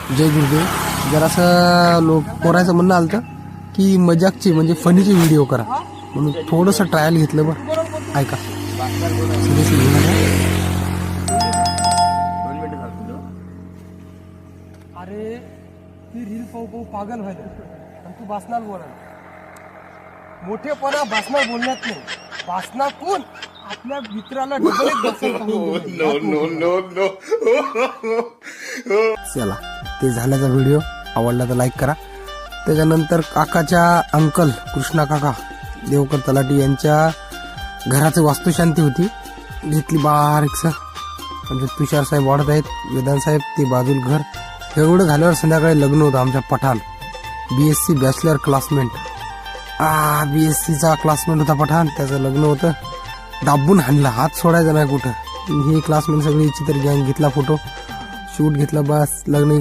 जय गुरुदेव. जरासं पोरायचं म्हणणं आलं होतं की मजाकची म्हणजे फनीची व्हिडिओ करा म्हणून थोडंसं ट्रायल घेतलं. बरं ऐका. सिरियसली घेऊ नका. अरे ती रील पाहू पागल व्हायला आणि तू भासणार बोला. मोठेपणा भासणार बोलण्यात नाही, भासनातून आपल्या मित्राला डबल एक चला, ते झाल्याचा व्हिडिओ आवडला तर लाईक करा. त्याच्यानंतर काकाच्या अंकल कृष्णा काका देवकर तलाटी यांच्या घराची वास्तुशांती होती. घेतली बारीकसं म्हणजे तुषार साहेब वाढत आहेत, वेदांत साहेब ते बाजूल घर. एवढं झाल्यावर संध्याकाळी लग्न होतं आमच्या पठाण BSc बॅचलर क्लासमेट. BScचा क्लासमेट होता पठाण, त्याचं लग्न होतं. दाबून हाणला, हात सोडायचा नाही कुठं. ही क्लासमेट सगळी इच्छितर गँग. घेतला फोटो शूट घेतला, बस लग्न